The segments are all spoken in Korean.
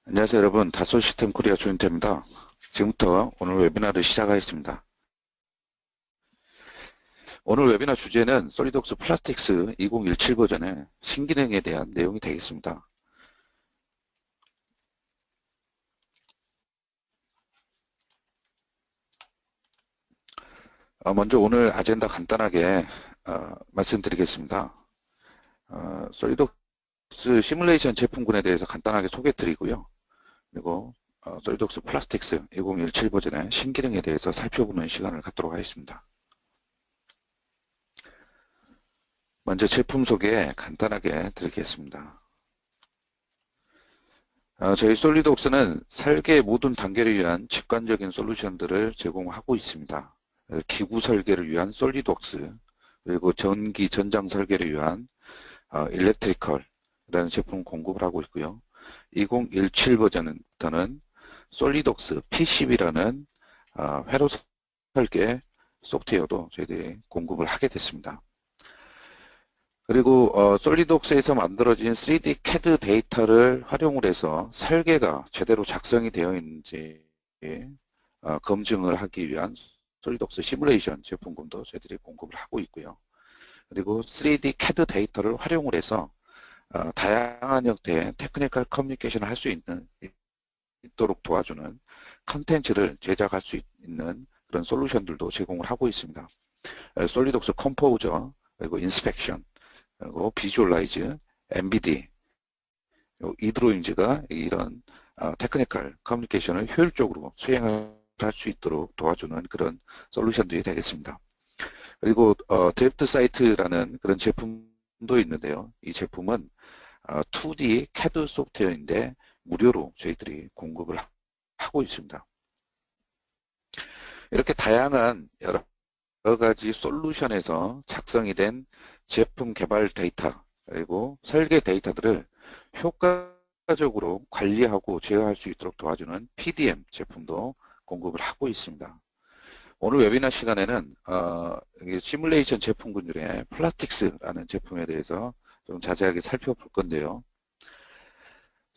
안녕하세요 여러분, 다솔 시스템 코리아 조인태입니다. 지금부터 오늘 웨비나를 시작하겠습니다. 오늘 웨비나 주제는 솔리드웍스 플라스틱스 2017 버전의 신기능에 대한 내용이 되겠습니다. 먼저 오늘 아젠다 간단하게 말씀드리겠습니다. 솔리드웍스 시뮬레이션 제품군에 대해서 간단하게 소개해드리고요. 그리고 솔리드웍스 플라스틱스 2017 버전의 신기능에 대해서 살펴보는 시간을 갖도록 하겠습니다. 먼저 제품 소개 간단하게 드리겠습니다. 저희 솔리드웍스는 설계 모든 단계를 위한 직관적인 솔루션들을 제공하고 있습니다. 기구 설계를 위한 솔리드웍스, 그리고 전기 전장 설계를 위한 일렉트리컬이라는 제품 공급을 하고 있고요. 2017 버전부터는 솔리드웍스 PCB라는 회로 설계 소프트웨어도 저희들이 공급을 하게 됐습니다. 그리고 솔리드웍스에서 만들어진 3D CAD 데이터를 활용을 해서 설계가 제대로 작성이 되어 있는지 검증을 하기 위한 솔리드웍스 시뮬레이션 제품군도 저희들이 공급을 하고 있고요. 그리고 3D CAD 데이터를 활용을 해서 다양한 형태의 테크니컬 커뮤니케이션을 할 수 있도록 도와주는 컨텐츠를 제작할 수 있는 그런 솔루션들도 제공을 하고 있습니다. 솔리드웍스 컴포저, 그리고 인스펙션, 그리고 비주얼라이즈, MBD, 이드로잉즈가 이런 테크니컬 커뮤니케이션을 효율적으로 수행할 수 있도록 도와주는 그런 솔루션들이 되겠습니다. 그리고 드래프트 사이트라는 그런 제품도 있는데요. 이 제품은 2D CAD 소프트웨어인데 무료로 저희들이 공급을 하고 있습니다. 이렇게 다양한 여러 가지 솔루션에서 작성이 된 제품 개발 데이터 그리고 설계 데이터들을 효과적으로 관리하고 제어할 수 있도록 도와주는 PDM 제품도 공급을 하고 있습니다. 오늘 웨비나 시간에는 시뮬레이션 제품군 중에 플라스틱스라는 제품에 대해서 좀 자세하게 살펴볼 건데요.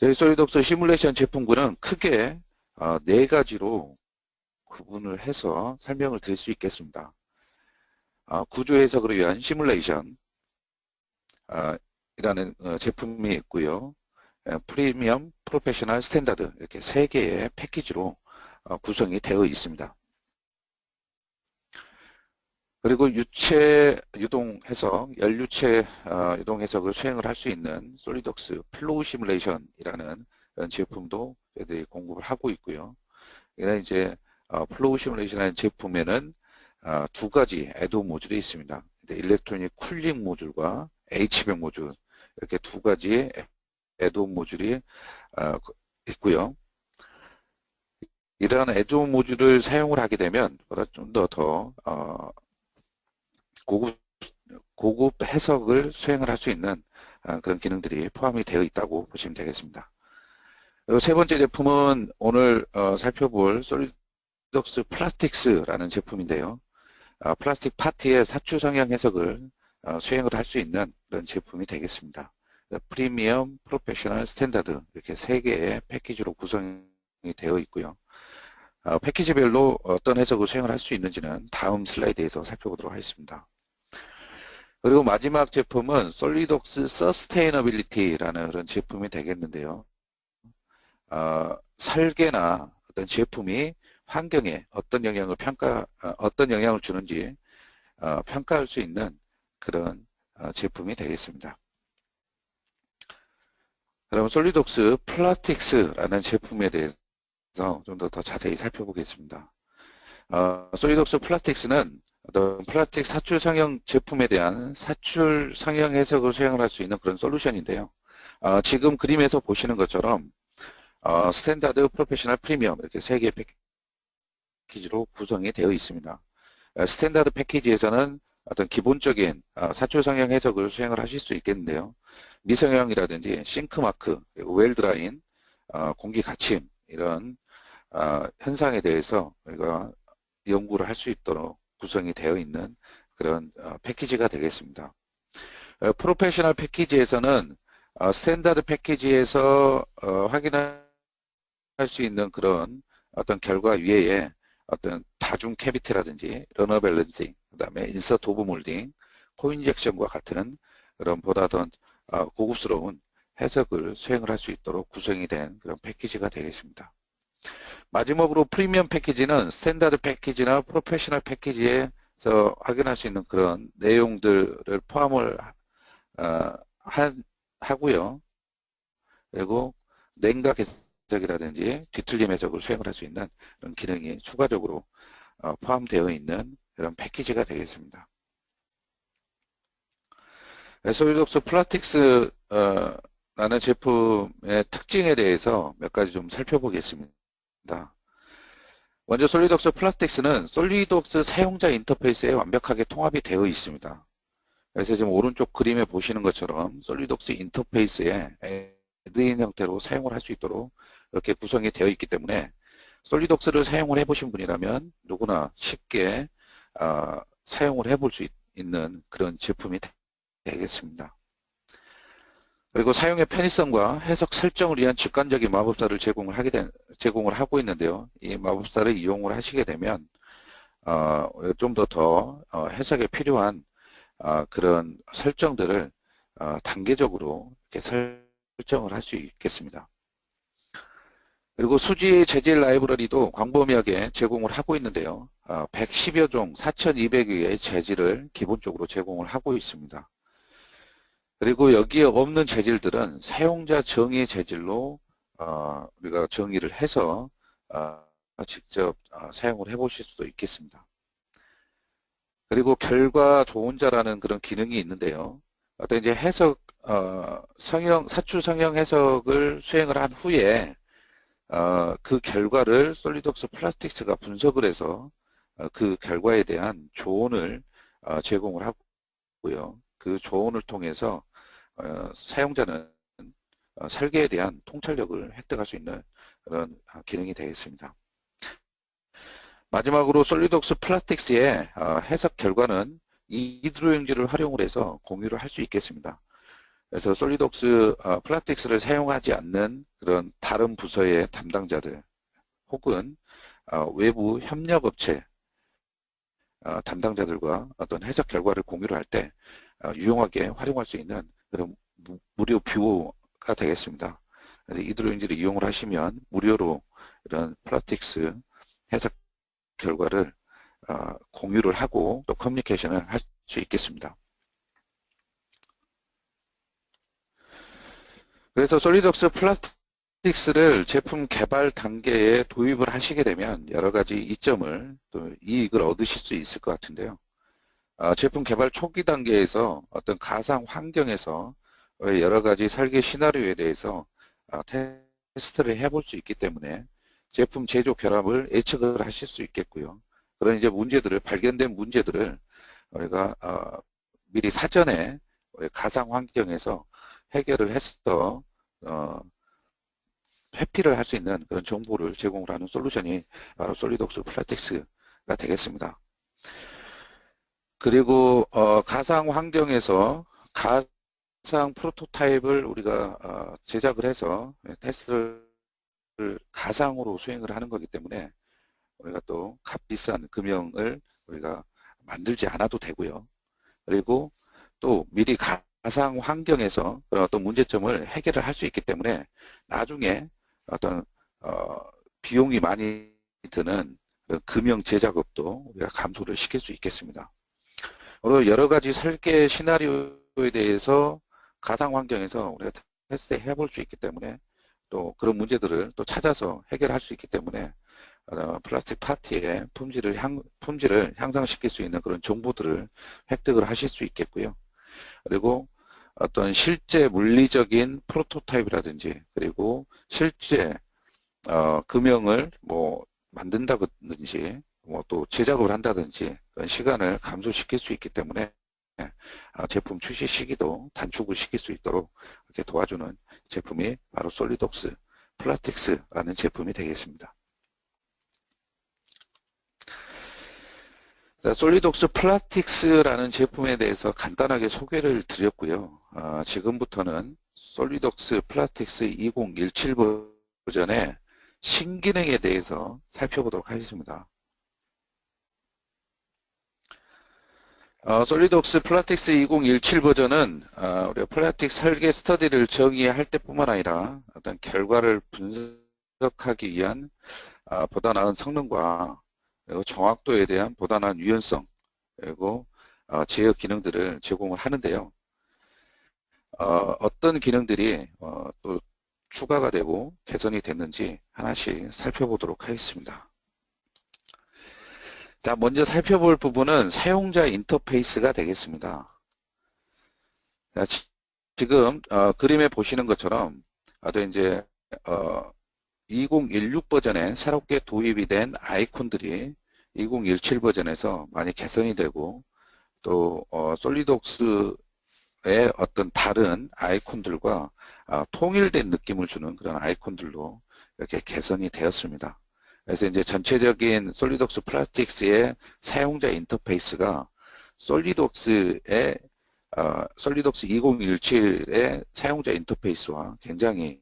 저희 솔리드웍스 시뮬레이션 제품군은 크게 4가지로 구분을 해서 설명을 드릴 수 있겠습니다. 구조 해석을 위한 시뮬레이션 이라는 제품이 있고요. 프리미엄, 프로페셔널, 스탠다드 이렇게 3개의 패키지로 구성이 되어 있습니다. 그리고 유체 유동 해석, 연유체 유동 해석을 수행을 할 수 있는 솔리드웍스 플로우 시뮬레이션이라는 제품도 저희들이 공급을 하고 있고요. 이는 이제 플로우 시뮬레이션이라는 제품에는 2가지 애드온 모듈이 있습니다. 일렉트로닉 쿨링 모듈과 H백 모듈 이렇게 2가지 애드온 모듈이 있고요. 이러한 애드온 모듈을 사용을 하게 되면 좀 더 고급 해석을 수행을 할 수 있는 그런 기능들이 포함이 되어 있다고 보시면 되겠습니다. 그리고 세 번째 제품은 오늘 살펴볼 솔리드웍스 플라스틱스라는 제품인데요. 플라스틱 파트의 사출 성형 해석을 수행을 할 수 있는 그런 제품이 되겠습니다. 프리미엄, 프로페셔널, 스탠다드 이렇게 3개의 패키지로 구성이 되어 있고요. 패키지별로 어떤 해석을 수행을 할 수 있는지는 다음 슬라이드에서 살펴보도록 하겠습니다. 그리고 마지막 제품은 솔리드웍스 서스테이너빌리티라는 그런 제품이 되겠는데요. 설계나 어떤 제품이 환경에 어떤 영향을 주는지 평가할 수 있는 그런 제품이 되겠습니다. 그럼 솔리드웍스 플라스틱스라는 제품에 대해서 좀 더 자세히 살펴보겠습니다. 솔리드웍스 플라스틱스는 어떤 플라스틱 사출 성형 제품에 대한 사출 성형 해석을 수행을 할 수 있는 그런 솔루션인데요. 지금 그림에서 보시는 것처럼 스탠다드, 프로페셔널, 프리미엄 이렇게 3개의 패키지로 구성이 되어 있습니다. 스탠다드 패키지에서는 어떤 기본적인 사출 성형 해석을 수행을 하실 수 있겠는데요. 미성형이라든지 싱크마크, 웰드라인, 공기 갇힘 이런 현상에 대해서 우리가 연구를 할 수 있도록 구성이 되어 있는 그런 패키지가 되겠습니다. 프로페셔널 패키지에서는 스탠다드 패키지에서 확인할 수 있는 그런 어떤 결과 위에 어떤 다중 캐비티라든지 러너 밸런싱, 그 다음에 인서트 오브 몰딩, 코인젝션과 같은 그런 보다 더 고급스러운 해석을 수행을 할 수 있도록 구성이 된 그런 패키지가 되겠습니다. 마지막으로 프리미엄 패키지는 스탠다드 패키지나 프로페셔널 패키지에서 확인할 수 있는 그런 내용들을 포함을 하고요. 그리고 냉각 해석이라든지 뒤틀림 해석을 수행을 할 수 있는 그런 기능이 추가적으로 포함되어 있는 그런 패키지가 되겠습니다. 솔리독스 플라스틱스 라는 제품의 특징에 대해서 몇 가지 좀 살펴보겠습니다. 먼저 솔리독스 플라스틱스는 솔리독스 사용자 인터페이스에 완벽하게 통합이 되어 있습니다. 그래서 지금 오른쪽 그림에 보시는 것처럼 솔리독스 인터페이스에 애드인 형태로 사용을 할 수 있도록 이렇게 구성이 되어 있기 때문에 솔리독스를 사용을 해보신 분이라면 누구나 쉽게 사용을 해볼 수 있는 그런 제품이 되겠습니다. 그리고 사용의 편의성과 해석 설정을 위한 직관적인 마법사를 제공을 하고 있는데요. 이 마법사를 이용을 하시게 되면 좀 더 해석에 필요한 그런 설정들을 단계적으로 이렇게 설정을 할 수 있겠습니다. 그리고 수지 재질 라이브러리도 광범위하게 제공을 하고 있는데요. 110여 종 4200개의 재질을 기본적으로 제공을 하고 있습니다. 그리고 여기에 없는 재질들은 사용자 정의 재질로 우리가 정의를 해서 직접 사용을 해 보실 수도 있겠습니다. 그리고 결과 조언자라는 그런 기능이 있는데요. 어떤 이제 해석 사출 성형 해석을 수행을 한 후에 그 결과를 솔리독스 플라스틱스가 분석을 해서 그 결과에 대한 조언을 제공을 하고요. 그 조언을 통해서 사용자는 설계에 대한 통찰력을 획득할 수 있는 그런 기능이 되겠습니다. 마지막으로 솔리독스 플라스틱스의 해석 결과는 이 드로잉지를 활용을 해서 공유를 할 수 있겠습니다. 그래서 솔리독스 플라스틱스를 사용하지 않는 그런 다른 부서의 담당자들 혹은 외부 협력업체 담당자들과 어떤 해석 결과를 공유를 할 때 유용하게 활용할 수 있는 그런 무료 뷰어가 되겠습니다. 이 드로잉지를 이용을 하시면 무료로 이런 플라스틱스 해석 결과를 공유를 하고 또 커뮤니케이션을 할 수 있겠습니다. 그래서 솔리독스 플라스틱스를 제품 개발 단계에 도입을 하시게 되면 여러 가지 이점을 또 이익을 얻으실 수 있을 것 같은데요. 제품 개발 초기 단계에서 어떤 가상 환경에서 여러 가지 설계 시나리오에 대해서 테스트를 해볼 수 있기 때문에 제품 제조 결합을 예측을 하실 수 있겠고요. 그런 이제 발견된 문제들을 우리가 미리 사전에 가상 환경에서 해결을 해서 회피를 할 수 있는 그런 정보를 제공을 하는 솔루션이 바로 솔리독스 플라스틱스가 되겠습니다. 그리고 가상 환경에서 가상 프로토타입을 우리가 제작을 해서 테스트를 가상으로 수행을 하는 거기 때문에 우리가 또 값비싼 금형을 우리가 만들지 않아도 되고요. 그리고 또 미리 가상 환경에서 어떤 문제점을 해결을 할 수 있기 때문에 나중에 어떤 비용이 많이 드는 금형 제작업도 우리가 감소를 시킬 수 있겠습니다. 그리고 여러 가지 설계 시나리오에 대해서 가상 환경에서 우리가 테스트 해볼 수 있기 때문에 또 그런 문제들을 또 찾아서 해결할 수 있기 때문에 플라스틱 파트의 품질을 향상시킬 수 있는 그런 정보들을 획득을 하실 수 있겠고요. 그리고 어떤 실제 물리적인 프로토타입이라든지 그리고 실제 금형을 뭐 만든다든지 뭐 또 제작을 한다든지 그런 시간을 감소시킬 수 있기 때문에 제품 출시 시기도 단축을 시킬 수 있도록 이렇게 도와주는 제품이 바로 솔리독스 플라스틱스라는 제품이 되겠습니다. 솔리독스 플라스틱스라는 제품에 대해서 간단하게 소개를 드렸고요. 지금부터는 솔리독스 플라스틱스 2017 버전의 신기능에 대해서 살펴보도록 하겠습니다. 솔리드웍스 플라틱스 2017 버전은 우리가 플라틱 설계 스터디를 정의할 때뿐만 아니라 어떤 결과를 분석하기 위한 보다 나은 성능과 그리고 정확도에 대한 보다 나은 유연성 그리고 제어 기능들을 제공을 하는데요. 어떤 기능들이 또 추가가 되고 개선이 됐는지 하나씩 살펴보도록 하겠습니다. 자, 먼저 살펴볼 부분은 사용자 인터페이스가 되겠습니다. 자, 지금 그림에 보시는 것처럼 또 이제 2016 버전에 새롭게 도입이 된 아이콘들이 2017 버전에서 많이 개선이 되고 또 솔리드웍스의 어떤 다른 아이콘들과 통일된 느낌을 주는 그런 아이콘들로 이렇게 개선이 되었습니다. 그래서 이제 전체적인 솔리드웍스 플라스틱스의 사용자 인터페이스가 솔리드웍스 2017의 사용자 인터페이스와 굉장히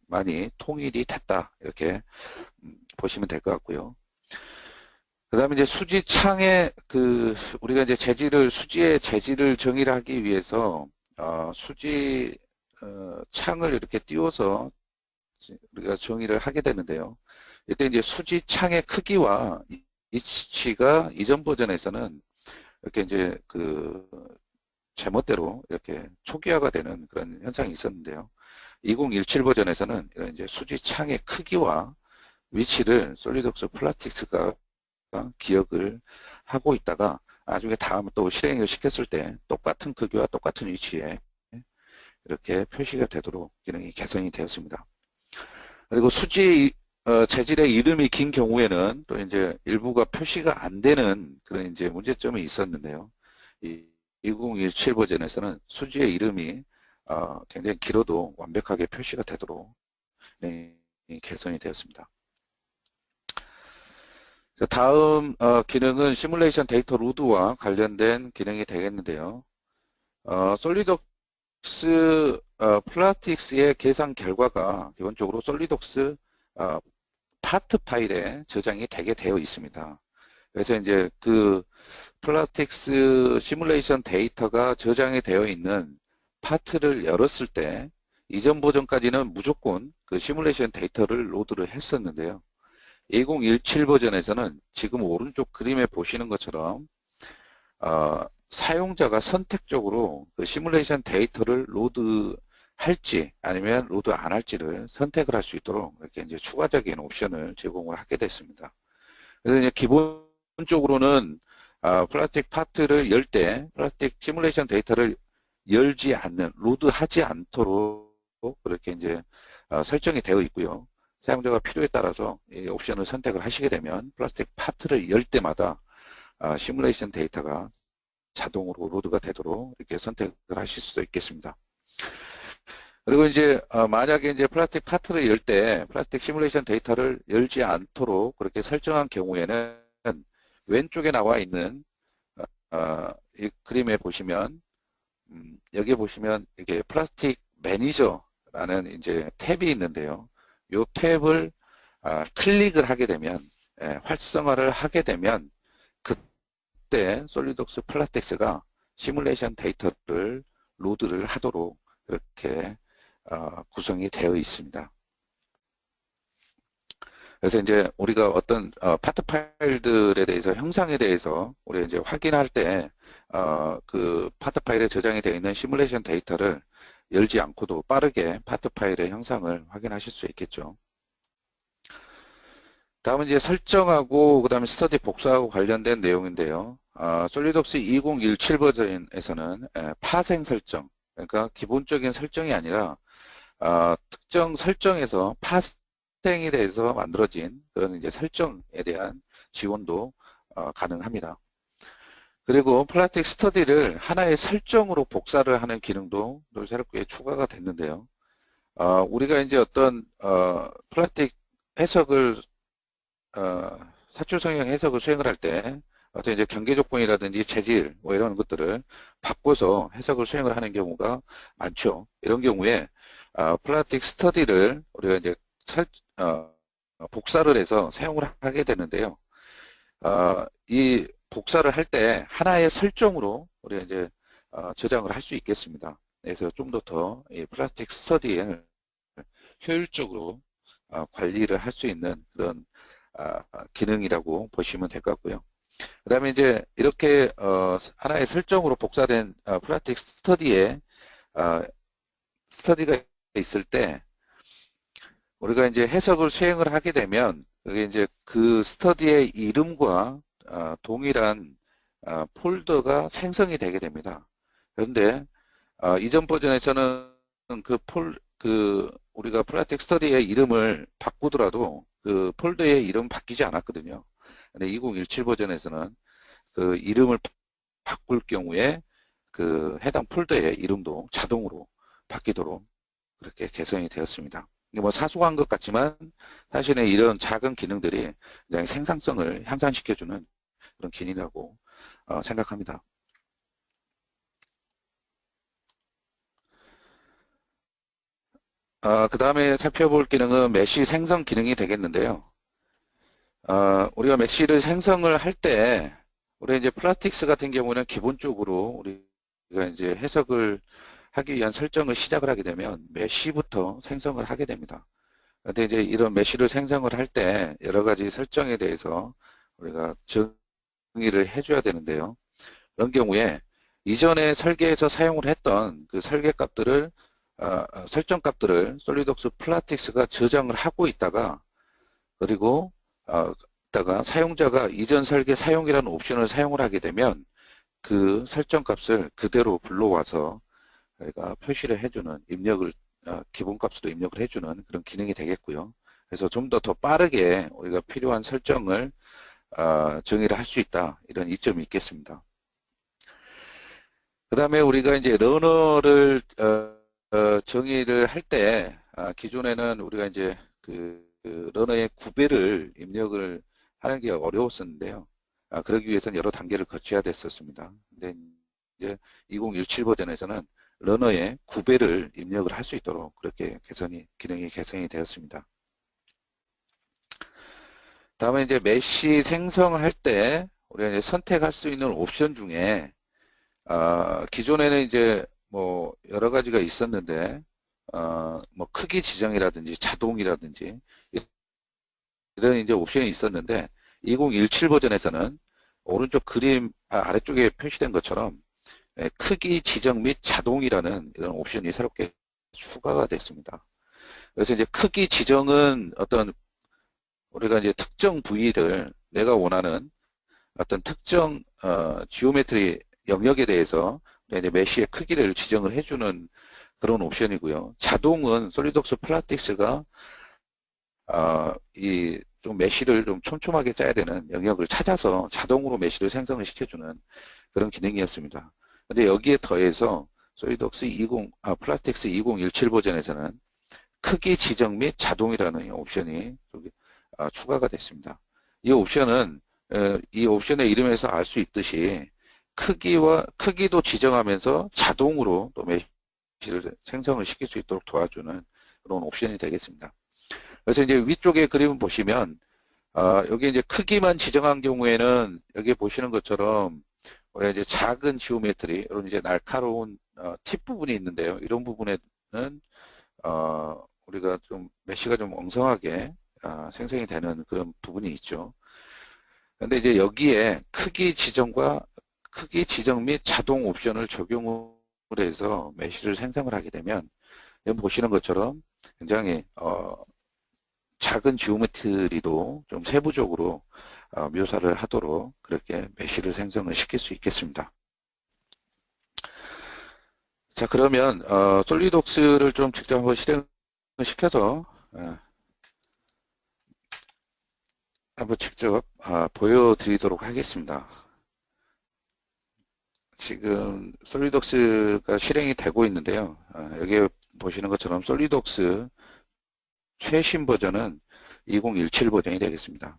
많이 통일이 됐다 이렇게 보시면 될 것 같고요. 그 다음에 이제 수지 창에 우리가 이제 수지의 재질을 정의를 하기 위해서 수지 창을 이렇게 띄워서 우리가 정의를 하게 되는데요. 이때 이제 수지 창의 크기와 위치가 이전 버전에서는 이렇게 이제 제멋대로 이렇게 초기화가 되는 그런 현상이 있었는데요. 2017 버전에서는 이런 이제 수지 창의 크기와 위치를 솔리드웍스 플라스틱스가 기억을 하고 있다가 나중에 다음 또 실행을 시켰을 때 똑같은 크기와 똑같은 위치에 이렇게 표시가 되도록 기능이 개선이 되었습니다. 그리고 수지 재질의 이름이 긴 경우에는 또 이제 일부가 표시가 안 되는 그런 이제 문제점이 있었는데요. 2017 버전에서는 수지의 이름이 굉장히 길어도 완벽하게 표시가 되도록 개선이 되었습니다. 다음 기능은 시뮬레이션 데이터 로드와 관련된 기능이 되겠는데요. 솔리드웍스 플라스틱스의 계산 결과가 기본적으로 솔리드웍스 파트 파일에 저장이 되게 되어 있습니다. 그래서 이제 플라스틱스 시뮬레이션 데이터가 저장이 되어 있는 파트를 열었을 때 이전 버전까지는 무조건 시뮬레이션 데이터를 로드를 했었는데요. 2017 버전에서는 지금 오른쪽 그림에 보시는 것처럼 사용자가 선택적으로 시뮬레이션 데이터를 로드할지 아니면 로드 안 할지를 선택을 할 수 있도록 이렇게 이제 추가적인 옵션을 제공을 하게 됐습니다. 그래서 이제 기본적으로는 플라스틱 파트를 열 때 플라스틱 시뮬레이션 데이터를 열지 않는, 로드하지 않도록 그렇게 이제 설정이 되어 있고요. 사용자가 필요에 따라서 이 옵션을 선택을 하시게 되면 플라스틱 파트를 열 때마다 시뮬레이션 데이터가 자동으로 로드가 되도록 이렇게 선택을 하실 수도 있겠습니다. 그리고 이제 만약에 이제 플라스틱 파트를 열 때 플라스틱 시뮬레이션 데이터를 열지 않도록 그렇게 설정한 경우에는 왼쪽에 나와 있는 이 그림에 보시면 여기에 보시면 이게 플라스틱 매니저라는 이제 탭이 있는데요. 이 탭을 클릭을 하게 되면 활성화를 하게 되면 그때 솔리드웍스 플라스틱스가 시뮬레이션 데이터를 로드를 하도록 이렇게 구성이 되어 있습니다. 그래서 이제 우리가 어떤 파트 파일들에 대해서 형상에 대해서 우리가 이제 확인할 때 그 파트 파일에 저장이 되어 있는 시뮬레이션 데이터를 열지 않고도 빠르게 파트 파일의 형상을 확인하실 수 있겠죠. 다음은 이제 설정하고 그 다음에 스터디 복사하고 관련된 내용인데요. 솔리드웍스 2017 버전에서는 파생 설정, 그러니까 기본적인 설정이 아니라 특정 설정에서 파생에 대해서 만들어진 그런 이제 설정에 대한 지원도 가능합니다. 그리고 플라스틱 스터디를 하나의 설정으로 복사를 하는 기능도 또 새롭게 추가가 됐는데요. 우리가 이제 어떤 플라스틱 해석을 사출 성형 해석을 수행을 할 때 어떤 이제 경계 조건이라든지 재질 뭐 이런 것들을 바꿔서 해석을 수행을 하는 경우가 많죠. 이런 경우에 플라스틱 스터디를 우리가 이제 설, 어, 복사를 해서 사용을 하게 되는데요. 이 복사를 할 때 하나의 설정으로 우리가 이제 저장을 할 수 있겠습니다. 그래서 좀 더 이 플라스틱 스터디에 효율적으로 관리를 할 수 있는 그런 기능이라고 보시면 될 것 같고요. 그 다음에 이제 이렇게 하나의 설정으로 복사된 플라스틱 스터디가 있을 때 우리가 이제 해석을 수행을 하게 되면 그게 이제 그 스터디의 이름과 동일한 폴더가 생성이 되게 됩니다. 그런데 이전 버전에서는 우리가 플라스틱 스터디의 이름을 바꾸더라도 그 폴더의 이름 바뀌지 않았거든요. 근데 2017 버전에서는 그 이름을 바꿀 경우에 그 해당 폴더의 이름도 자동으로 바뀌도록 그렇게 개선이 되었습니다. 뭐 사소한 것 같지만 사실은 이런 작은 기능들이 굉장히 생산성을 향상시켜주는 그런 기능이라고 생각합니다. 그 다음에 살펴볼 기능은 메시 생성 기능이 되겠는데요. 우리가 메시를 생성을 할 때, 우리 이제 플라스틱스 같은 경우는 기본적으로 우리가 이제 해석을 하기 위한 설정을 시작을 하게 되면 메시부터 생성을 하게 됩니다. 근데 이제 이런 메시를 생성을 할 때 여러 가지 설정에 대해서 우리가 정의를 해줘야 되는데요. 그런 경우에 이전에 설계에서 사용을 했던 그 설계 값들을 설정 값들을 솔리드웍스 플라스틱스가 저장을 하고 있다가 그리고 있다가 사용자가 이전 설계 사용이라는 옵션을 사용을 하게 되면 그 설정 값을 그대로 불러와서 저희가 표시를 해주는 입력을 기본값으로 입력을 해주는 그런 기능이 되겠고요. 그래서 좀 더 빠르게 우리가 필요한 설정을 정의를 할 수 있다 이런 이점이 있겠습니다. 그 다음에 우리가 이제 러너를 정의를 할 때 기존에는 우리가 이제 그 러너의 구배를 입력을 하는 게 어려웠었는데요. 그러기 위해서는 여러 단계를 거쳐야 됐었습니다. 근데 이제 2017 버전에서는 러너의 구배를 입력을 할 수 있도록 그렇게 기능이 개선이 되었습니다. 다음에 이제 메시 생성할 때 우리가 이제 선택할 수 있는 옵션 중에 기존에는 이제 뭐 여러 가지가 있었는데 뭐 크기 지정이라든지 자동이라든지 이런 이제 옵션이 있었는데 2017 버전에서는 오른쪽 그림 아래쪽에 표시된 것처럼 크기 지정 및 자동이라는 이런 옵션이 새롭게 추가가 됐습니다. 그래서 이제 크기 지정은 어떤 우리가 이제 특정 부위를 내가 원하는 어떤 특정 지오메트리 영역에 대해서 이제 메시의 크기를 지정을 해주는 그런 옵션이고요. 자동은 솔리드웍스 플라스틱스가 이 좀 메시를 좀 촘촘하게 짜야 되는 영역을 찾아서 자동으로 메시를 생성을 시켜주는 그런 기능이었습니다. 근데 여기에 더해서 솔리드웍스 플라스틱스 2017 버전에서는 크기 지정 및 자동이라는 옵션이 추가가 됐습니다. 이 옵션은 이 옵션의 이름에서 알 수 있듯이 크기도 지정하면서 자동으로 또 메시를 생성을 시킬 수 있도록 도와주는 그런 옵션이 되겠습니다. 그래서 이제 위쪽에 그림을 보시면 여기 이제 크기만 지정한 경우에는 여기 보시는 것처럼 우리가 이제 작은 지오메트리 이런 이제 날카로운 팁 부분이 있는데요. 이런 부분에는 우리가 좀 메시가 좀 엉성하게 생성이 되는 그런 부분이 있죠. 근데 이제 여기에 크기 지정 및 자동 옵션을 적용을 해서 메시를 생성을 하게 되면 여기 보시는 것처럼 굉장히 작은 지오메트리도 좀 세부적으로 묘사를 하도록 그렇게 메시를 생성을 시킬 수 있겠습니다. 자, 그러면 솔리드웍스를 좀 직접 한번 실행을 시켜서 한번 직접 보여드리도록 하겠습니다. 지금 솔리드웍스가 실행이 되고 있는데요. 여기 보시는 것처럼 솔리드웍스 최신 버전은 2017 버전이 되겠습니다.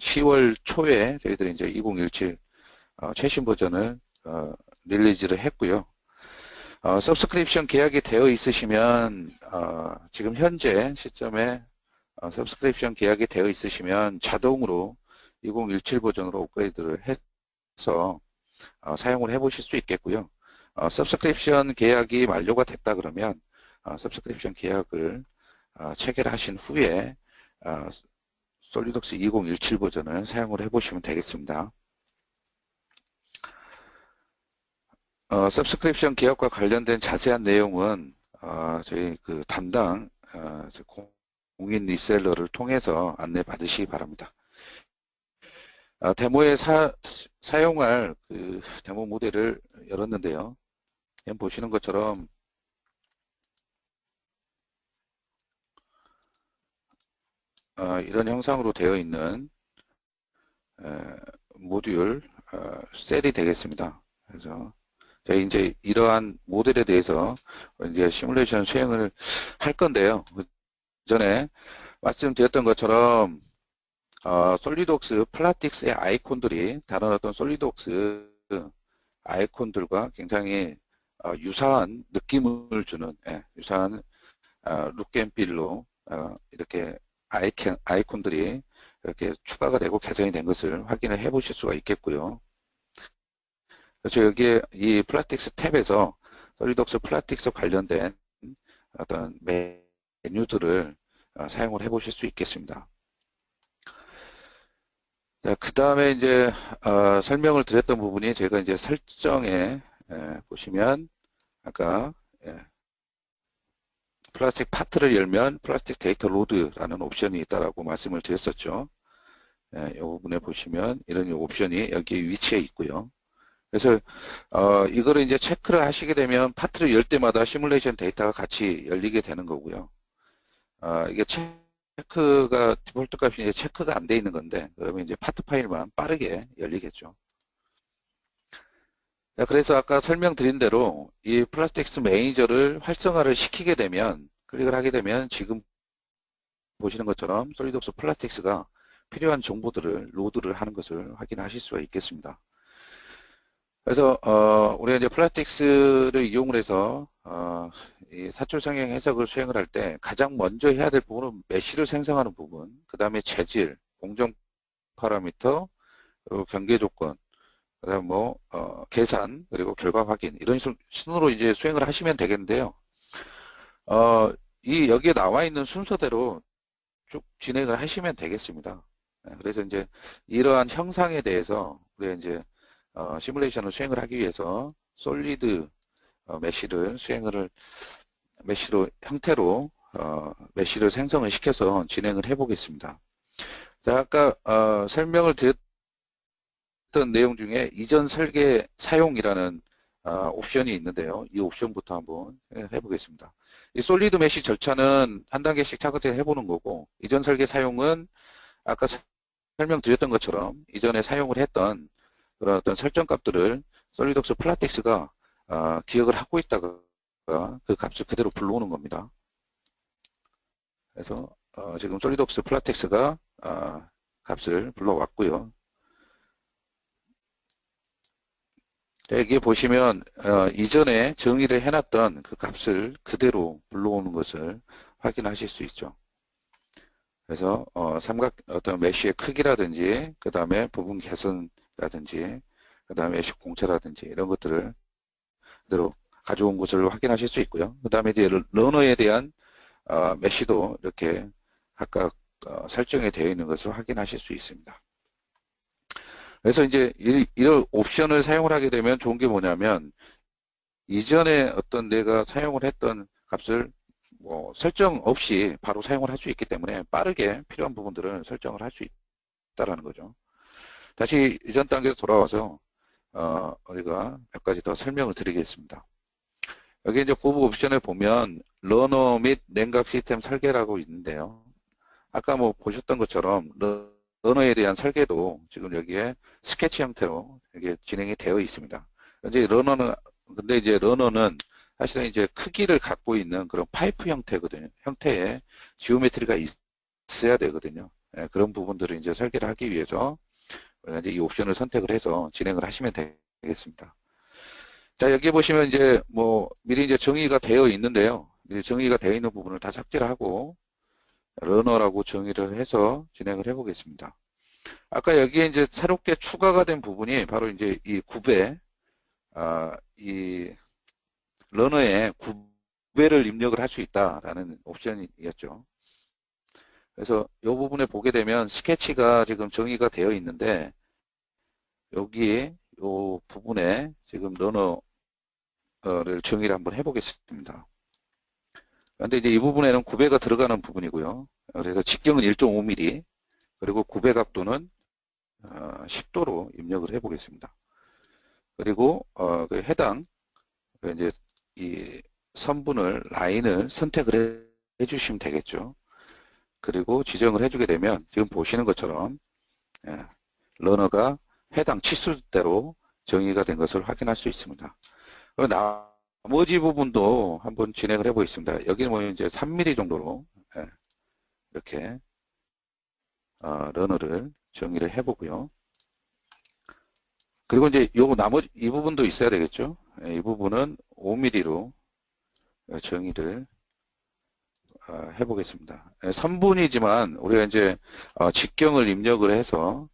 10월 초에 저희들이 이제 2017 최신 버전을 릴리즈를 했고요. 서브스크립션 계약이 되어 있으시면 지금 현재 시점에 서브스크립션 계약이 되어 있으시면 자동으로 2017 버전으로 업그레이드를 해서 사용을 해 보실 수 있겠고요. 서브스크립션 계약이 만료가 됐다 그러면 서브스크립션 계약을 체결하신 후에 솔리덕스 2017 버전을 사용을 해 보시면 되겠습니다. 서브스크립션 계약과 관련된 자세한 내용은 저희 그 담당 공인 리셀러를 통해서 안내 받으시기 바랍니다. 데모에 사용할 그 데모 모델을 열었는데요. 보시는 것처럼 이런 형상으로 되어 있는 모듈 셀이 되겠습니다. 그래서 저희 이제 이러한 모델에 대해서 이제 시뮬레이션 수행을 할 건데요. 그 전에 말씀드렸던 것처럼 솔리드웍스 플라틱스의 아이콘들이 다른 어떤 솔리드웍스 아이콘들과 굉장히 유사한 느낌을 주는 유사한 룩앤필로 이렇게 아이콘들이 이렇게 추가가 되고 개선이 된 것을 확인을 해 보실 수가 있겠고요. 그래서 여기에 이 플라틱스 탭에서 솔리드웍스 플라틱스 관련된 어떤 메뉴들을 사용을 해 보실 수 있겠습니다. 그 다음에 이제 설명을 드렸던 부분이 제가 이제 설정에 보시면 아까 플라스틱 파트를 열면 플라스틱 데이터 로드라는 옵션이 있다라고 말씀을 드렸었죠. 이 부분에 보시면 이런 옵션이 여기 위치해 있고요. 그래서 이거를 이제 체크를 하시게 되면 파트를 열 때마다 시뮬레이션 데이터가 같이 열리게 되는 거고요. 이게 체크가 디폴트 값이 이제 체크가 안 돼 있는 건데 그러면 이제 파트 파일만 빠르게 열리겠죠. 자, 그래서 아까 설명드린 대로 이 플라스틱스 매니저를 활성화를 시키게 되면 클릭을 하게 되면 지금 보시는 것처럼 솔리드웍스 플라스틱스가 필요한 정보들을 로드를 하는 것을 확인하실 수가 있겠습니다. 그래서 우리가 이제 플라스틱스를 이용을 해서 이 사출 성형 해석을 수행을 할 때 가장 먼저 해야 될 부분은 메쉬를 생성하는 부분, 그 다음에 재질, 공정 파라미터, 그리고 경계 조건, 그다음 뭐 계산, 그리고 결과 확인 이런 순으로 이제 수행을 하시면 되겠는데요. 이 여기에 나와 있는 순서대로 쭉 진행을 하시면 되겠습니다. 그래서 이제 이러한 형상에 대해서 우리가 이제 시뮬레이션을 수행을 하기 위해서 솔리드 메쉬를 메쉬로 형태로 메쉬를 생성을 시켜서 진행을 해 보겠습니다. 자, 아까 설명을 드렸던 내용 중에 이전 설계 사용이라는 옵션이 있는데요. 이 옵션부터 한번 해보겠습니다. 이 솔리드 메쉬 절차는 한 단계씩 차근차근 해보는 거고, 이전 설계 사용은 아까 설명드렸던 것처럼 이전에 사용을 했던 그런 어떤 설정 값들을 솔리드웍스 플라틱스가 기억을 하고 있다가 그 값을 그대로 불러오는 겁니다. 그래서 지금 솔리드웍스 플라틱스가 값을 불러왔고요. 여기 보시면 이전에 정의를 해놨던 그 값을 그대로 불러오는 것을 확인하실 수 있죠. 그래서 어떤 메쉬의 크기라든지 그 다음에 부분 개선이라든지 그 다음에 메쉬 공차라든지 이런 것들을 그대로 가져온 것을 확인하실 수 있고요. 그 다음에 이제 러너에 대한 메쉬도 이렇게 각각 설정이 되어 있는 것을 확인하실 수 있습니다. 그래서 이제 이런 옵션을 사용을 하게 되면 좋은 게 뭐냐면 이전에 어떤 내가 사용을 했던 값을 뭐 설정 없이 바로 사용을 할 수 있기 때문에 빠르게 필요한 부분들을 설정을 할 수 있다라는 거죠. 다시 이전 단계로 돌아와서 우리가 몇 가지 더 설명을 드리겠습니다. 여기 이제 고부 옵션에 보면 러너 및 냉각 시스템 설계라고 있는데요. 아까 뭐 보셨던 것처럼 러너에 대한 설계도 지금 여기에 스케치 형태로 이게 진행이 되어 있습니다. 이제 근데 이제 러너는 사실은 이제 크기를 갖고 있는 그런 파이프 형태거든요. 형태의 지오메트리가 있어야 되거든요. 그런 부분들을 이제 설계를 하기 위해서 이제 이 옵션을 선택을 해서 진행을 하시면 되겠습니다. 자, 여기 보시면 이제 뭐 미리 이제 정의가 되어 있는데요. 정의가 되어 있는 부분을 다 삭제를 하고 러너라고 정의를 해서 진행을 해 보겠습니다. 아까 여기에 이제 새롭게 추가가 된 부분이 바로 이제 이 굽에, 이 러너에 굽배를 입력을 할 수 있다라는 옵션이었죠. 그래서 이 부분에 보게 되면 스케치가 지금 정의가 되어 있는데, 여기 이 부분에 지금 러너를 정의를 한번 해보겠습니다. 그런데 이제 이 부분에는 굽배가 들어가는 부분이고요. 그래서 직경은 1.5mm, 그리고 굽배 각도는 10도로 입력을 해보겠습니다. 그리고 그 해당 이제 이 선분을 라인을 선택을 해주시면 되겠죠. 그리고 지정을 해주게 되면 지금 보시는 것처럼 러너가 해당 치수대로 정의가 된 것을 확인할 수 있습니다. 나머지 부분도 한번 진행을 해보겠습니다. 여기는 뭐 이제 3mm 정도로 이렇게 러너를 정의를 해보고요. 그리고 이제 요 나머지 이 부분도 있어야 되겠죠. 이 부분은 5mm로 정의를 해보겠습니다. 선분이지만 우리가 이제 직경을 입력을 해서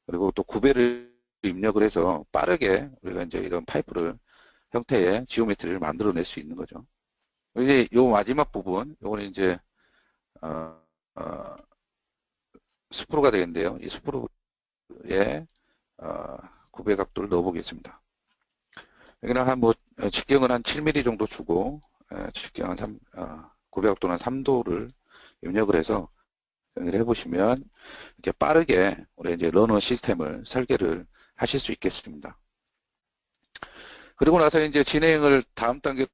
그리고 또 구배를 입력을 해서 빠르게 우리가 이제 이런 파이프를 형태의 지오메트리를 만들어낼 수 있는 거죠. 이제 요 마지막 부분, 요거는 이제 스프루가 되겠는데요. 이 스프루에 구배 각도를 넣어 보겠습니다. 여기는 직경은 한 7mm 정도 주고 직경 한 900 각도는 3도를 입력을 해서 정의를 해보시면 이렇게 빠르게 우리 이제 러너 시스템을 설계를 하실 수 있겠습니다. 그리고 나서 이제 진행을 다음 단계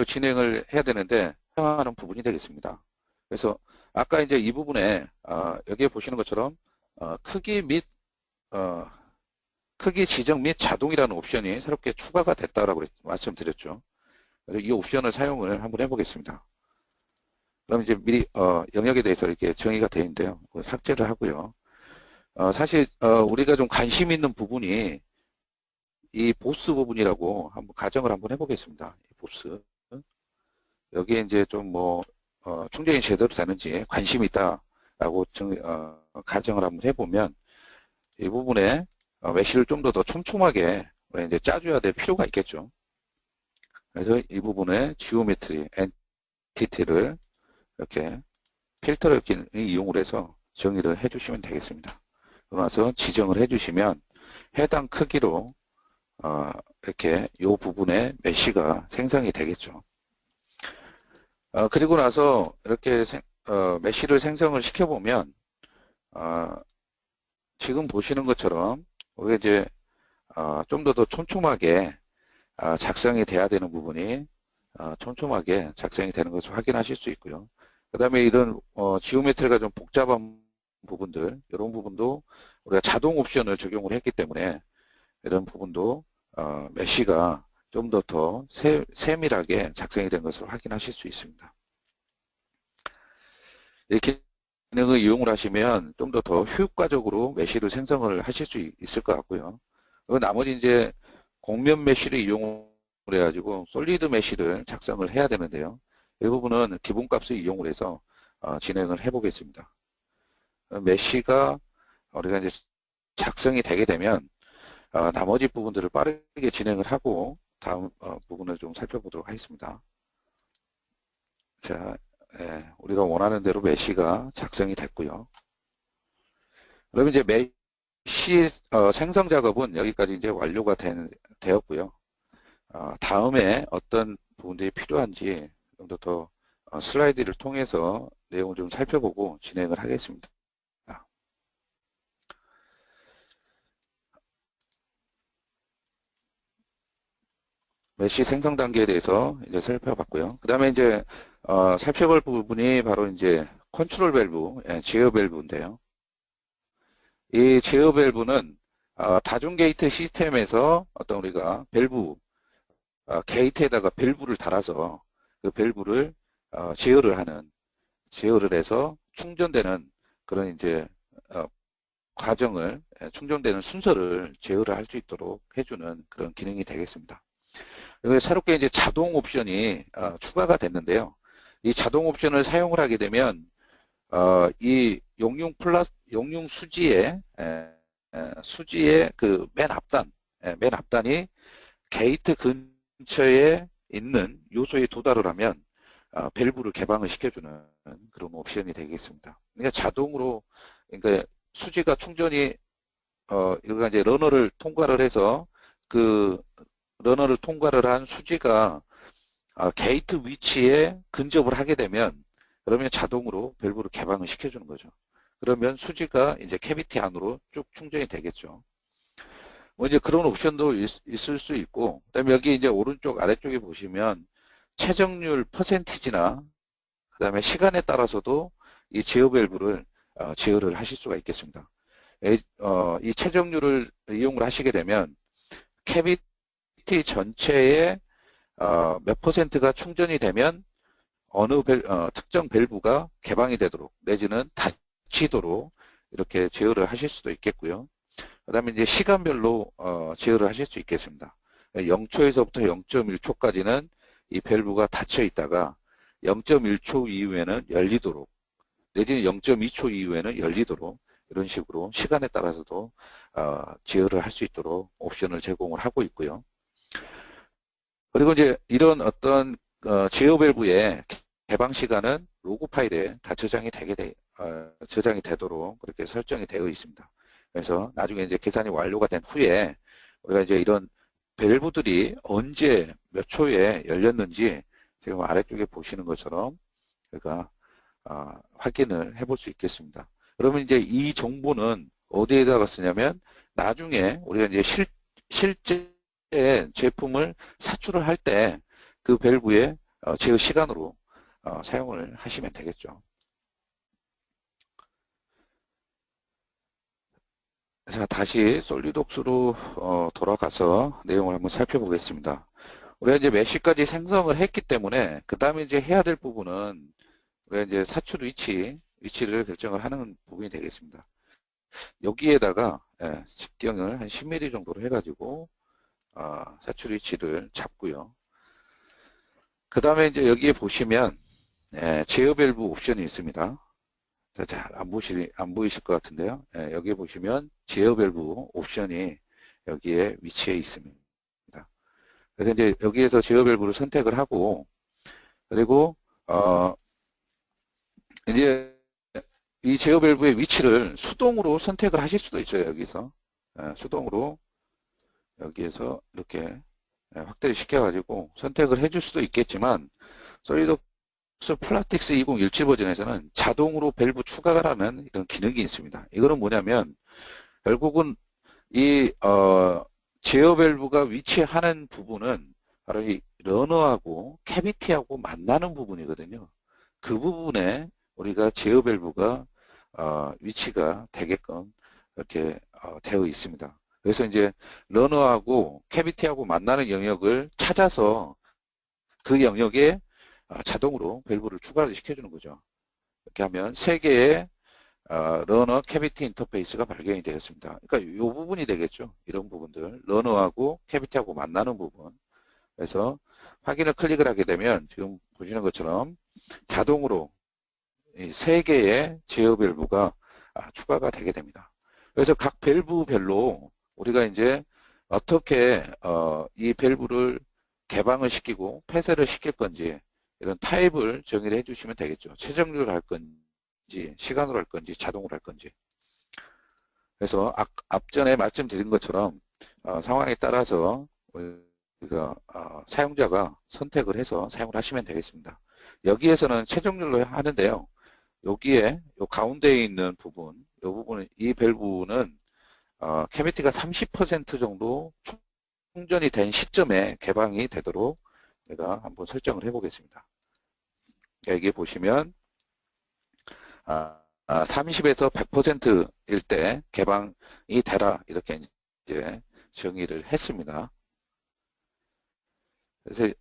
진행을 해야 되는데 사용하는 부분이 되겠습니다. 그래서 아까 이제 이 부분에 여기에 보시는 것처럼 크기 및 크기 지정 및 자동이라는 옵션이 새롭게 추가가 됐다라고 말씀드렸죠. 그래서 이 옵션을 사용을 한번 해보겠습니다. 그럼 이제 미리 영역에 대해서 이렇게 정의가 되어 있는데요. 삭제를 하고요. 사실 우리가 좀 관심 있는 부분이 이 보스 부분이라고 한번 가정을 한번 해보겠습니다. 이 보스. 여기에 이제 좀 충전이 제대로 되는지 관심이 있다라고 가정을 한번 해보면 이 부분에 메쉬를 좀 더 촘촘하게 이제 짜줘야 될 필요가 있겠죠. 그래서 이 부분에 지오메트리 엔티티를 이렇게 필터를 이용을 해서 정의를 해주시면 되겠습니다. 그러고 나서 지정을 해주시면 해당 크기로 이렇게 이 부분에 메쉬가 생성이 되겠죠. 그리고 나서 이렇게 메쉬를 생성을 시켜보면 지금 보시는 것처럼 우리가 이제 좀 더 촘촘하게 작성이 돼야 되는 부분이 촘촘하게 작성이 되는 것을 확인하실 수 있고요. 그 다음에 이런 지오메트리가 좀 복잡한 부분들, 이런 부분도 우리가 자동 옵션을 적용을 했기 때문에 이런 부분도 메쉬가 좀 더 세밀하게 작성이 된 것을 확인하실 수 있습니다. 이렇게 기능을 이용을 하시면 좀 더 효과적으로 메쉬를 생성을 하실 수 있을 것 같고요. 나머지 이제 곡면 메쉬를 이용을 해가지고 솔리드 메쉬를 작성을 해야 되는데요. 이 부분은 기본값을 이용을 해서 진행을 해보겠습니다. 메쉬가 우리가 이제 작성이 되게 되면 나머지 부분들을 빠르게 진행을 하고 다음 부분을 좀 살펴보도록 하겠습니다. 자, 우리가 원하는 대로 메쉬가 작성이 됐고요. 그러면 이제 메쉬 생성 작업은 여기까지 이제 완료가 되었고요. 다음에 어떤 부분들이 필요한지 좀 더 슬라이드를 통해서 내용을 좀 살펴보고 진행을 하겠습니다. 메쉬 생성 단계에 대해서 이제 살펴봤고요. 그 다음에 이제 살펴볼 부분이 바로 이제 컨트롤 밸브, 제어 밸브인데요. 이 제어 밸브는 다중 게이트 시스템에서 어떤 우리가 밸브 게이트에다가 밸브를 달아서 그 밸브를 제어를 해서 충전되는 그런 이제 과정을 충전되는 순서를 제어를 할 수 있도록 해주는 그런 기능이 되겠습니다. 그리고 새롭게 이제 자동 옵션이 추가가 됐는데요. 이 자동 옵션을 사용을 하게 되면 이 용융 수지의 그 맨 앞단이 게이트 근처에 있는 요소에 도달을 하면 밸브를 개방을 시켜주는 그런 옵션이 되겠습니다. 그러니까 자동으로 그러니까 수지가 충전이 여기가 이제 러너를 통과를 해서 그 러너를 통과를 한 수지가 게이트 위치에 근접을 하게 되면 그러면 자동으로 밸브를 개방을 시켜주는 거죠. 그러면 수지가 이제 캐비티 안으로 쭉 충전이 되겠죠. 뭐 이제 그런 옵션도 있을 수 있고, 그다음에 여기 이제 오른쪽 아래쪽에 보시면 최적률 퍼센티지나 그다음에 시간에 따라서도 이 제어 밸브를 제어를 하실 수가 있겠습니다. 이 최적률을 이용을 하시게 되면 캐비티 전체에 몇 퍼센트가 충전이 되면 어느 특정 밸브가 개방이 되도록 내지는 닫히도록 이렇게 제어를 하실 수도 있겠고요. 그 다음에 이제 시간별로 제어를 하실 수 있겠습니다. 0초에서부터 0.1초까지는 이 밸브가 닫혀 있다가 0.1초 이후에는 열리도록 내지는 0.2초 이후에는 열리도록 이런 식으로 시간에 따라서도 제어를 할 수 있도록 옵션을 제공을 하고 있고요. 그리고 이제 이런 어떤 제어 밸브의 개방 시간은 로그 파일에 다 저장이 되도록 그렇게 설정이 되어 있습니다. 그래서 나중에 이제 계산이 완료가 된 후에 우리가 이제 이런 밸브들이 언제 몇 초에 열렸는지 지금 아래쪽에 보시는 것처럼 우리가 확인을 해볼 수 있겠습니다. 그러면 이제 이 정보는 어디에다가 쓰냐면 나중에 우리가 이제 실제 제품을 사출을 할 때 그 밸브의 제어 시간으로 사용을 하시면 되겠죠. 자, 다시 솔리독스로 돌아가서 내용을 한번 살펴보겠습니다. 우리가 이제 메쉬까지 생성을 했기 때문에 그 다음에 이제 해야 될 부분은 우리가 이제 사출 위치를 결정을 하는 부분이 되겠습니다. 여기에다가 직경을 한 10mm 정도로 해가지고 사출 위치를 잡고요. 그 다음에 이제 여기에 보시면 제어 밸브 옵션이 있습니다. 잘 안 보이실 것 같은데요. 여기 보시면 제어 밸브 옵션이 여기에 위치해 있습니다. 그래서 이제 여기에서 제어 밸브를 선택을 하고 그리고 이제 이 제어 밸브의 위치를 수동으로 선택을 하실 수도 있어요. 여기서 수동으로 여기에서 이렇게 확대를 시켜가지고 선택을 해줄 수도 있겠지만 솔리독스 플라틱스 2017 버전에서는 자동으로 밸브 추가라는 이런 기능이 있습니다. 이거는 뭐냐면 결국은 이 제어 밸브가 위치하는 부분은 바로 이 러너하고 캐비티하고 만나는 부분이거든요. 그 부분에 우리가 제어 밸브가 위치가 되게끔 이렇게 되어 있습니다. 그래서 이제 러너하고 캐비티하고 만나는 영역을 찾아서 그 영역에 자동으로 밸브를 추가를 시켜주는 거죠. 이렇게 하면 3개의 러너 캐비티 인터페이스가 발견이 되었습니다. 그러니까 이 부분이 되겠죠. 이런 부분들 러너하고 캐비티하고 만나는 부분. 그래서 확인을 클릭을 하게 되면 지금 보시는 것처럼 자동으로 이 3개의 제어 밸브가 추가가 되게 됩니다. 그래서 각 밸브별로 우리가 이제 어떻게 이 밸브를 개방을 시키고 폐쇄를 시킬 건지 이런 타입을 정의를 해주시면 되겠죠. 최적률로 할 건지 시간으로 할 건지 자동으로 할 건지. 그래서 앞전에 말씀드린 것처럼 상황에 따라서 우리가 사용자가 선택을 해서 사용을 하시면 되겠습니다. 여기에서는 최적률로 하는데요. 여기에 요 가운데에 있는 부분, 이 밸브는 캐비티가 30% 정도 충전이 된 시점에 개방이 되도록 제가 한번 설정을 해 보겠습니다. 여기 보시면 30에서 100%일 때 개방이 되라 이렇게 이제 정의를 했습니다. 그래서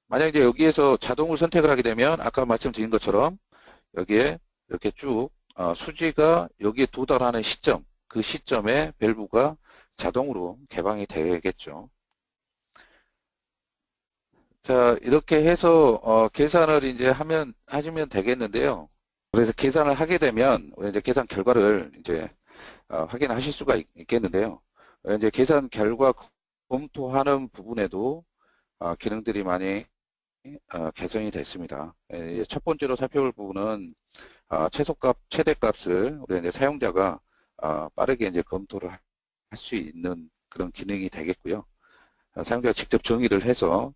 만약 이제 여기에서 자동으로 선택을 하게 되면 아까 말씀드린 것처럼 여기에 이렇게 쭉 수지가 여기에 도달하는 시점, 그 시점에 밸브가 자동으로 개방이 되겠죠. 자, 이렇게 해서 계산을 이제 하시면 되겠는데요. 그래서 계산을 하게 되면 이제 계산 결과를 이제 확인하실 수가 있겠는데요. 이제 계산 결과 검토하는 부분에도 기능들이 많이 개선이 됐습니다. 첫 번째로 살펴볼 부분은 최소값, 최대값을 우리 이제 사용자가 빠르게 이제 검토를 할 수 있는 그런 기능이 되겠고요. 사용자가 직접 정의를 해서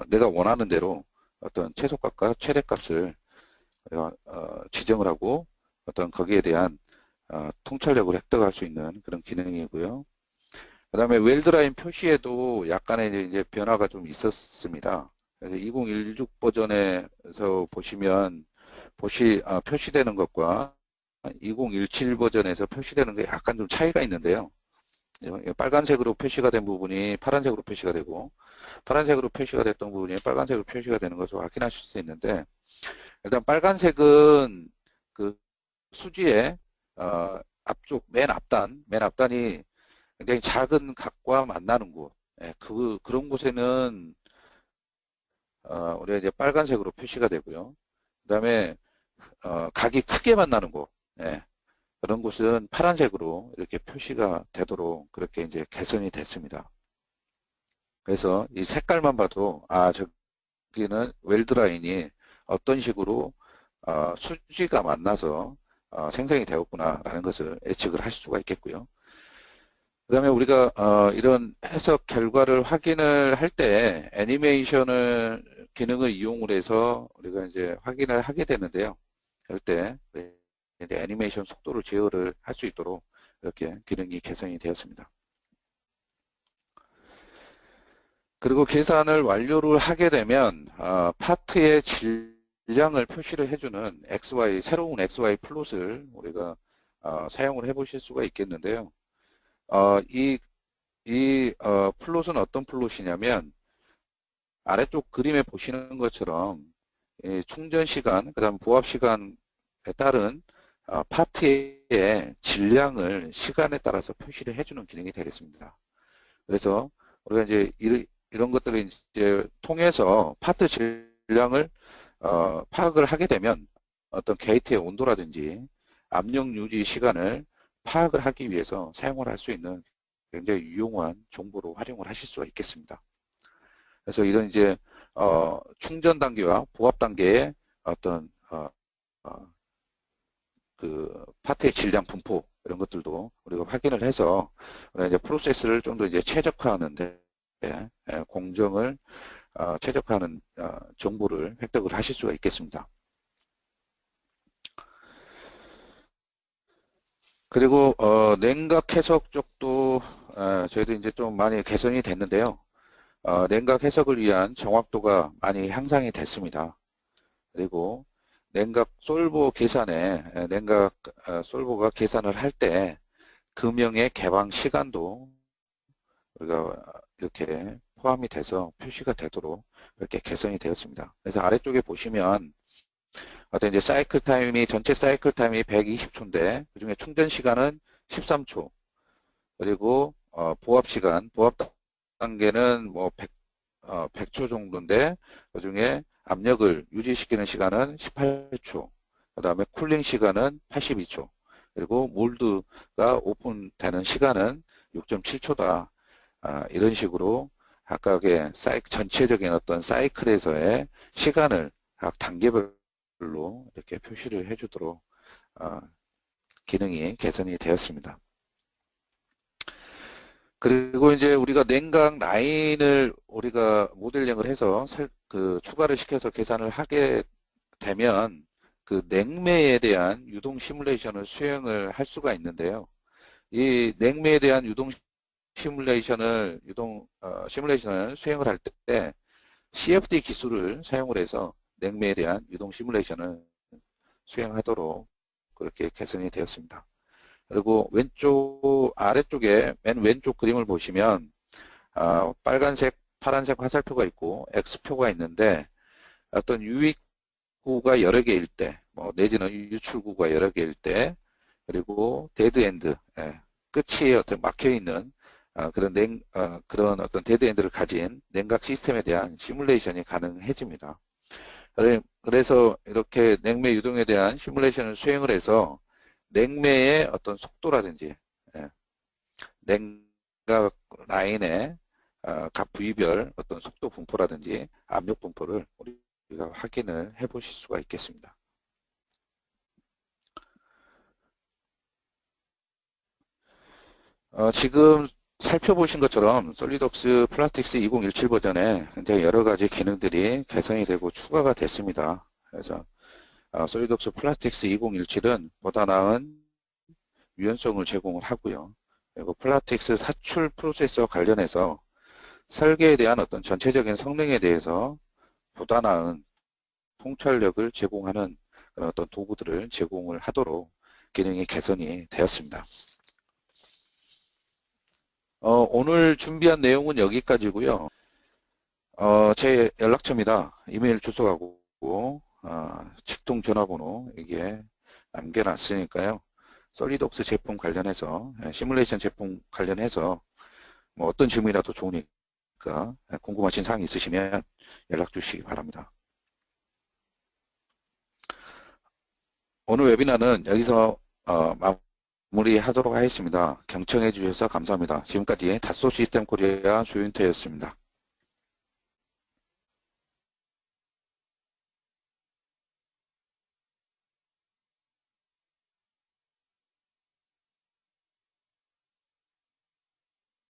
내가 원하는 대로 어떤 최소값과 최대값을 지정을 하고 어떤 거기에 대한 통찰력을 획득할 수 있는 그런 기능이고요. 그 다음에 웰드라인 표시에도 약간의 이제 변화가 좀 있었습니다. 그래서 2016 버전에서 보시면 표시되는 것과 2017 버전에서 표시되는 게 약간 좀 차이가 있는데요. 빨간색으로 표시가 된 부분이 파란색으로 표시가 되고 파란색으로 표시가 됐던 부분이 빨간색으로 표시가 되는 것을 확인하실 수 있는데, 일단 빨간색은 그 수지의 앞쪽 맨 앞단이 굉장히 작은 각과 만나는 곳, 그런 곳에는 우리가 이제 빨간색으로 표시가 되고요. 그 다음에 각이 크게 만나는 곳, 그런 곳은 파란색으로 이렇게 표시가 되도록 그렇게 이제 개선이 됐습니다. 그래서 이 색깔만 봐도 저기는 웰드라인이 어떤 식으로 수지가 만나서 생성이 되었구나라는 것을 예측을 할 수가 있겠고요. 그 다음에 우리가 이런 해석 결과를 확인을 할 때 애니메이션을 기능을 이용을 해서 우리가 이제 확인을 하게 되는데요. 그럴 때 이제 애니메이션 속도를 제어를 할 수 있도록 이렇게 기능이 개선이 되었습니다. 그리고 계산을 완료를 하게 되면 파트의 질량을 표시를 해주는 XY, 새로운 XY 플롯을 우리가 사용을 해 보실 수가 있겠는데요. 이 플롯은 어떤 플롯이냐면 아래쪽 그림에 보시는 것처럼 충전 시간, 그 다음 보합 시간에 따른 파트의 질량을 시간에 따라서 표시를 해주는 기능이 되겠습니다. 그래서 우리가 이제 이런 것들을 이제 통해서 파트 질량을 파악을 하게 되면 어떤 게이트의 온도라든지 압력 유지 시간을 파악을 하기 위해서 사용을 할 수 있는 굉장히 유용한 정보로 활용을 하실 수가 있겠습니다. 그래서 이런 이제 충전 단계와 보합 단계의 어떤 그 파트의 질량 분포 이런 것들도 우리가 확인을 해서 우리가 이제 프로세스를 좀 더 이제 최적화하는데 공정을 최적화하는 정보를 획득을 하실 수가 있겠습니다. 그리고 냉각 해석 쪽도 저희도 이제 좀 많이 개선이 됐는데요. 냉각 해석을 위한 정확도가 많이 향상이 됐습니다. 그리고 냉각 솔버 계산에 냉각 솔버가 계산을 할 때 금형의 개방 시간도 우리가 이렇게 포함이 돼서 표시가 되도록 이렇게 개선이 되었습니다. 그래서 아래쪽에 보시면 어떤 이제 사이클 타임이 전체 사이클 타임이 120초인데 그중에 충전 시간은 13초. 그리고 보합 시간, 보합 단계는 뭐 100초 정도인데 그중에 압력을 유지시키는 시간은 18초. 그다음에 쿨링 시간은 82초. 그리고 몰드가 오픈되는 시간은 6.7초다. 이런 식으로 각각의 전체적인 어떤 사이클에서의 시간을 각 단계별로 이렇게 표시를 해주도록 기능이 개선이 되었습니다. 그리고 이제 우리가 냉각 라인을 우리가 모델링을 해서 추가를 시켜서 계산을 하게 되면 그 냉매에 대한 유동 시뮬레이션을 수행을 할 수가 있는데요. 이 냉매에 대한 유동 시뮬레이션을 수행을 할 때 CFD 기술을 사용을 해서 냉매에 대한 유동 시뮬레이션을 수행하도록 그렇게 개선이 되었습니다. 그리고 아래쪽에 맨 왼쪽 그림을 보시면 빨간색, 파란색 화살표가 있고 X표가 있는데 어떤 유입구가 여러 개일 때 뭐 내지는 유출구가 여러 개일 때, 그리고 데드엔드, 끝이 어떤 막혀있는 그런 어떤 데드엔드를 가진 냉각 시스템에 대한 시뮬레이션이 가능해집니다. 그래서 이렇게 냉매 유동에 대한 시뮬레이션을 수행을 해서 냉매의 어떤 속도라든지 냉각 라인의 각 부위별 어떤 속도 분포라든지 압력 분포를 우리가 확인을 해 보실 수가 있겠습니다. 지금 살펴보신 것처럼 솔리덕스 플라스틱스 2017 버전에 굉장히 여러 가지 기능들이 개선이 되고 추가가 됐습니다. 그래서 솔리덕스 플라스틱스 2017은 보다 나은 유연성을 제공을 하고요. 그리고 플라스틱스 사출 프로세스와 관련해서 설계에 대한 어떤 전체적인 성능에 대해서 보다 나은 통찰력을 제공하는 그런 어떤 도구들을 제공을 하도록 기능이 개선이 되었습니다. 오늘 준비한 내용은 여기까지고요. 제 연락처입니다. 이메일 주소하고 직통 전화번호 이게 남겨놨으니까요. 솔리덕스 제품 관련해서 시뮬레이션 제품 관련해서 뭐 어떤 질문이라도 좋으니까 궁금하신 사항이 있으시면 연락 주시기 바랍니다. 오늘 웨비나는 여기서 마무리하도록 하겠습니다. 경청해 주셔서 감사합니다. 지금까지 닷소 시스템 코리아 조윤태였습니다.